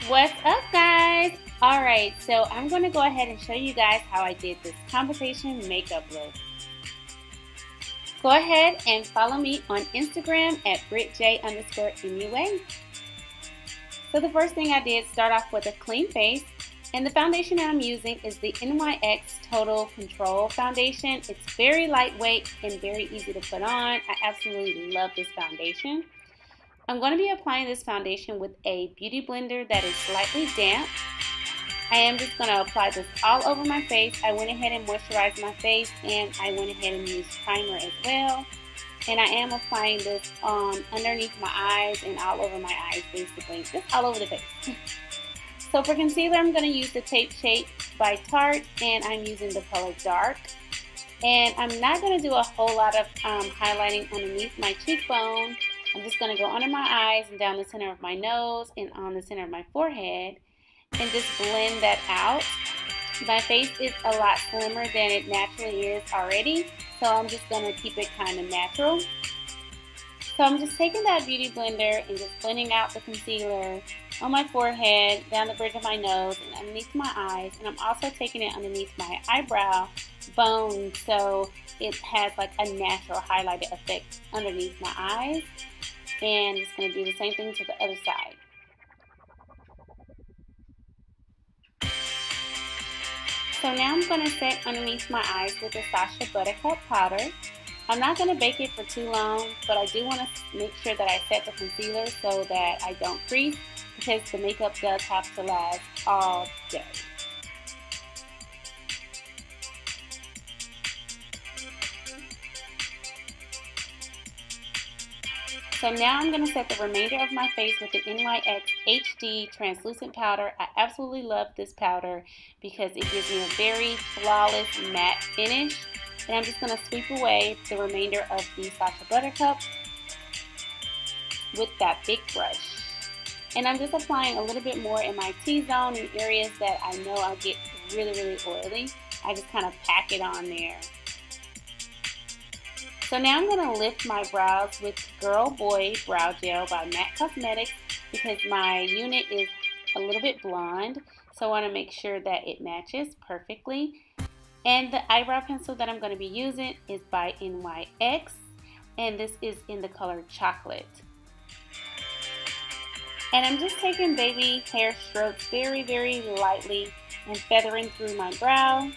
What's up, guys? Alright, so I'm going to go ahead and show you guys how I did this competition makeup look. Go ahead and follow me on Instagram at BritJ_MUA. So the first thing I did, start off with a clean face. And the foundation that I'm using is the NYX Total Control Foundation. It's very lightweight and very easy to put on. I absolutely love this foundation. I'm going to be applying this foundation with a beauty blender that is slightly damp. I am just going to apply this all over my face. I went ahead and moisturized my face, and I went ahead and used primer as well. And I am applying this underneath my eyes and all over my eyes, basically, just all over the face. So for concealer, I'm going to use the Tape Shape by Tarte, and I'm using the color Dark. And I'm not going to do a whole lot of highlighting underneath my cheekbone. I'm just going to go under my eyes and down the center of my nose and on the center of my forehead and just blend that out. My face is a lot slimmer than it naturally is already, so I'm just going to keep it kind of natural. So I'm just taking that beauty blender and just blending out the concealer on my forehead, down the bridge of my nose, and underneath my eyes. And I'm also taking it underneath my eyebrow bone so it has like a natural highlighted effect underneath my eyes. And just going to do the same thing to the other side. So now I'm going to set underneath my eyes with the Saacha Butter Cup powder. I'm not going to bake it for too long, but I do want to make sure that I set the concealer so that I don't crease, because the makeup does have to last all day. So now I'm going to set the remainder of my face with the NYX HD Translucent Powder. I absolutely love this powder because it gives me a very flawless matte finish. And I'm just going to sweep away the remainder of the Saacha Butter Cup with that big brush. And I'm just applying a little bit more in my T-zone in areas that I know I'll get really oily. I just kind of pack it on there. So now I'm going to lift my brows with Girlboy Brow Gel by MAC Cosmetics because my unit is a little bit blonde. So I want to make sure that it matches perfectly. And the eyebrow pencil that I'm going to be using is by NYX. And this is in the color Chocolate. And I'm just taking baby hair strokes very lightly and feathering through my brow,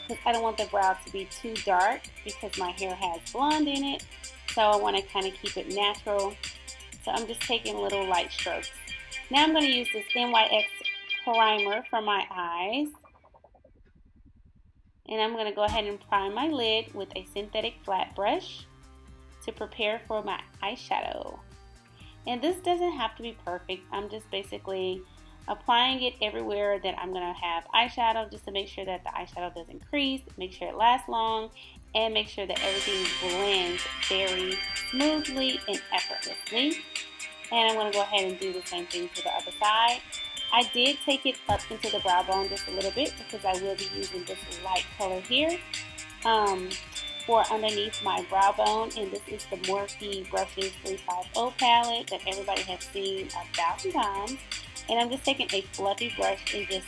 because I don't want the brow to be too dark because my hair has blonde in it. So I want to kind of keep it natural. So I'm just taking little light strokes. Now I'm going to use this NYX primer for my eyes. And I'm going to go ahead and prime my lid with a synthetic flat brush to prepare for my eyeshadow. And this doesn't have to be perfect. I'm just basically applying it everywhere that I'm going to have eyeshadow, just to make sure that the eyeshadow doesn't crease, make sure it lasts long, and make sure that everything blends very smoothly and effortlessly. And I'm going to go ahead and do the same thing to the other side. I did take it up into the brow bone just a little bit because I will be using this light color here for underneath my brow bone. And this is the Morphe Brushes 350 palette that everybody has seen 1,000 times. And I'm just taking a fluffy brush and just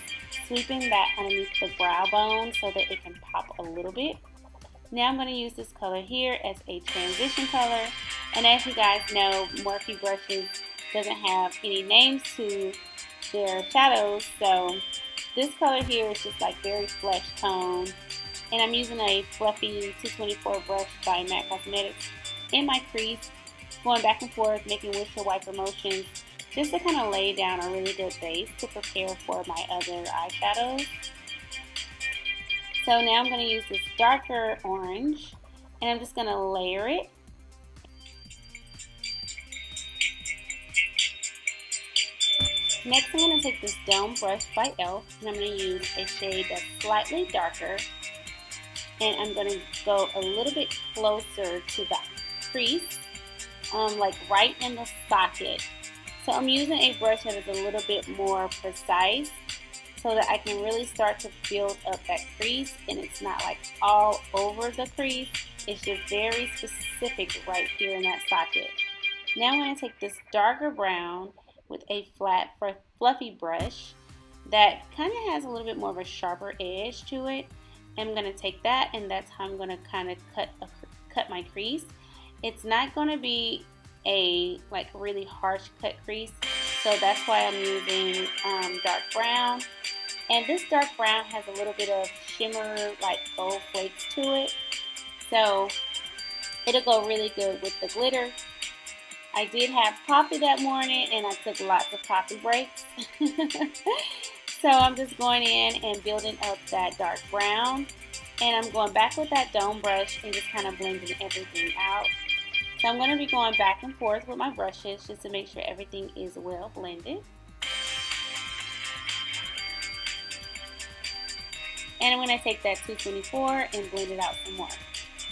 sweeping that underneath the brow bone so that it can pop a little bit. Now I'm going to use this color here as a transition color. And as you guys know, Morphe Brushes doesn't have any names to their shadows, so this color here is just like very flesh tone. And I'm using a fluffy 224 brush by MAC Cosmetics in my crease, going back and forth, making windshield wiper motions, just to kind of lay down a really good base to prepare for my other eyeshadows. So now I'm going to use this darker orange, and I'm just going to layer it. Next, I'm going to take this Dome brush by e.l.f. and I'm going to use a shade that's slightly darker. And I'm going to go a little bit closer to the crease, like right in the socket. So I'm using a brush that is a little bit more precise so that I can really start to build up that crease, and it's not like all over the crease. It's just very specific right here in that socket. Now I'm going to take this darker brown with a flat fluffy brush that kind of has a little bit more of a sharper edge to it. I'm going to take that, and that's how I'm going to kind of cut my crease. It's not going to be a like really harsh cut crease, so that's why I'm using dark brown. And this dark brown has a little bit of shimmer, like gold flakes to it, so it'll go really good with the glitter. I did have coffee that morning, and I took lots of coffee breaks. So I'm just going in and building up that dark brown, and I'm going back with that dome brush and just kind of blending everything out. So I'm going to be going back and forth with my brushes just to make sure everything is well blended. And I'm going to take that 224 and blend it out some more.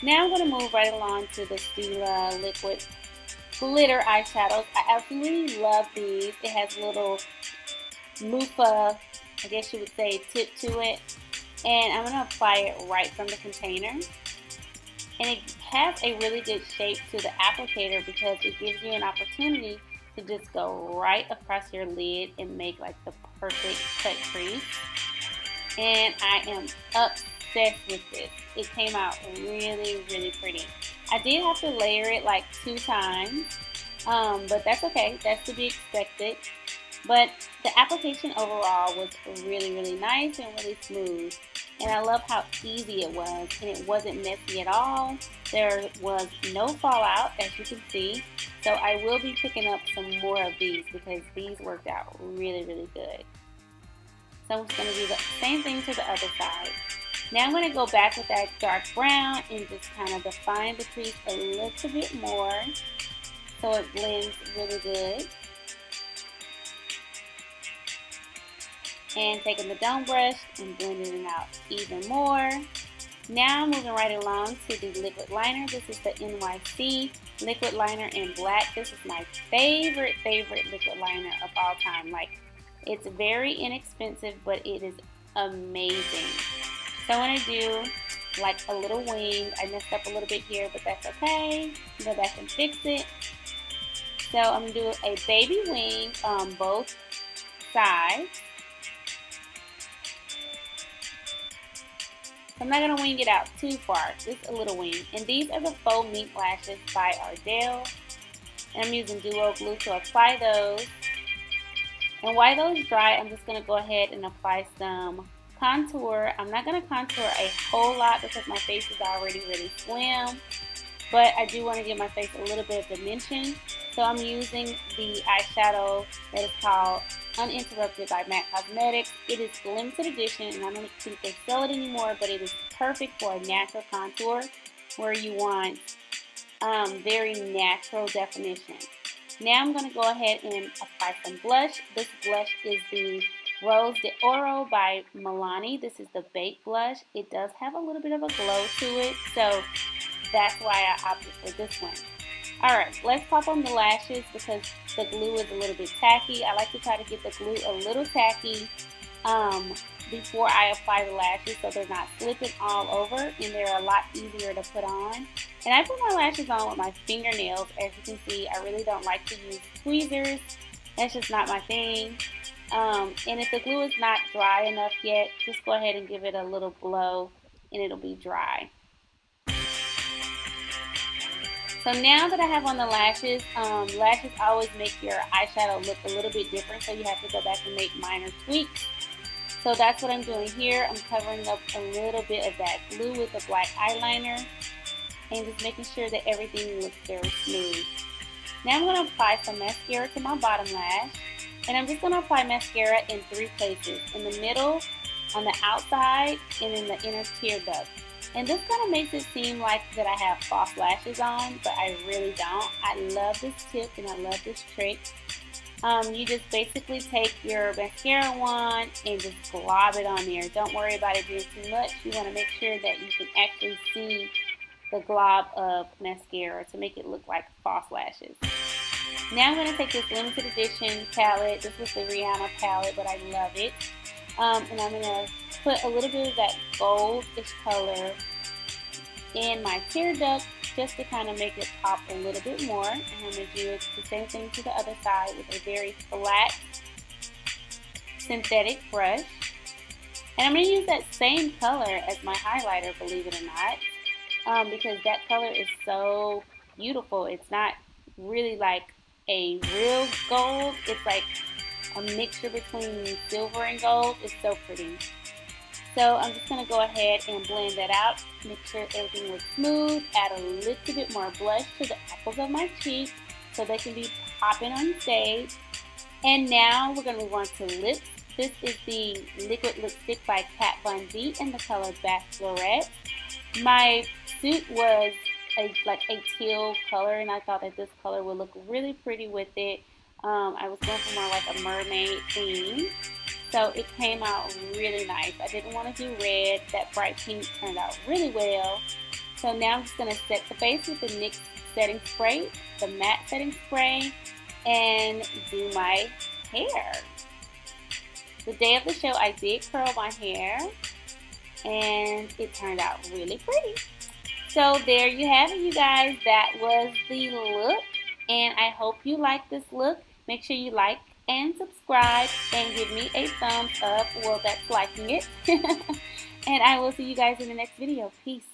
Now I'm going to move right along to the Stila Liquid Glitter eyeshadows. I absolutely love these. It has a little loofah, I guess you would say, tip to it. And I'm going to apply it right from the container. And it has a really good shape to the applicator because it gives you an opportunity to just go right across your lid and make like the perfect cut crease. And I am obsessed with this. It came out really, really pretty. I did have to layer it like 2 times, but that's okay. That's to be expected. But the application overall was really, really nice and really smooth. And I love how easy it was, and it wasn't messy at all. There was no fallout, as you can see. So I will be picking up some more of these because these worked out really, really good. So I'm just going to do the same thing to the other side. Now I'm going to go back with that dark brown and just kind of define the crease a little bit more so it blends really good. And taking the dome brush and blending it out even more. Now I'm moving right along to the liquid liner. This is the NYC liquid liner in black. This is my favorite liquid liner of all time. Like, it's very inexpensive, but it is amazing. So I'm going to do like a little wing. I messed up a little bit here, but that's okay. Go back and fix it. So I'm going to do a baby wing on both sides. I'm not going to wing it out too far, just a little wing. And these are the Faux Mink Lashes by Ardell. And I'm using Duo Glue to apply those. And while those dry, I'm just going to go ahead and apply some contour. I'm not going to contour a whole lot because my face is already really slim. But I do want to give my face a little bit of dimension. So I'm using the eyeshadow that is called Uninterrupted by MAC Cosmetics. It is limited edition, and I don't think they sell it anymore, but it is perfect for a natural contour where you want very natural definition. Now I'm going to go ahead and apply some blush. This blush is the Rose de Oro by Milani. This is the baked blush. It does have a little bit of a glow to it, so that's why I opted for this one. Alright, let's pop on the lashes because the glue is a little bit tacky. I like to try to get the glue a little tacky before I apply the lashes so they're not slipping all over, and they're a lot easier to put on. And I put my lashes on with my fingernails. As you can see, I really don't like to use tweezers. That's just not my thing. And if the glue is not dry enough yet, just go ahead and give it a little blow and it'll be dry. So now that I have on the lashes, lashes always make your eyeshadow look a little bit different, so you have to go back and make minor tweaks. So that's what I'm doing here. I'm covering up a little bit of that glue with the black eyeliner and just making sure that everything looks very smooth. Now I'm going to apply some mascara to my bottom lash, and I'm just going to apply mascara in 3 places: in the middle, on the outside, and in the inner tear duct. And this kind of makes it seem like that I have false lashes on, but I really don't. I love this tip and I love this trick. You just basically take your mascara wand and just glob it on there. Don't worry about it being too much. You want to make sure that you can actually see the glob of mascara to make it look like false lashes. Now I'm going to take this limited edition palette. This was the Rihanna palette, but I love it. And I'm going to put a little bit of that goldish color in my tear duct just to kind of make it pop a little bit more. And I'm going to do the same thing to the other side with a very flat synthetic brush. And I'm going to use that same color as my highlighter, believe it or not, because that color is so beautiful. It's not really like a real gold. It's like a mixture between silver and gold. It's so pretty. So I'm just going to go ahead and blend that out. Make sure everything looks smooth. Add a little bit more blush to the apples of my cheek so they can be popping on stage. And now we're going to move on to lips. This is the liquid lipstick by Kat Von D in the color Bachelorette. My suit was like a teal color, and I thought that this color would look really pretty with it. I was going for more like a mermaid theme. So it came out really nice. I didn't want to do red. That bright pink turned out really well. So now I'm just going to set the face with the NYX setting spray, the matte setting spray, and do my hair. The day of the show, I did curl my hair, and it turned out really pretty. So there you have it, you guys. That was the look, and I hope you like this look. Make sure you like and subscribe and give me a thumbs up. Well, that's liking it. And I will see you guys in the next video. Peace.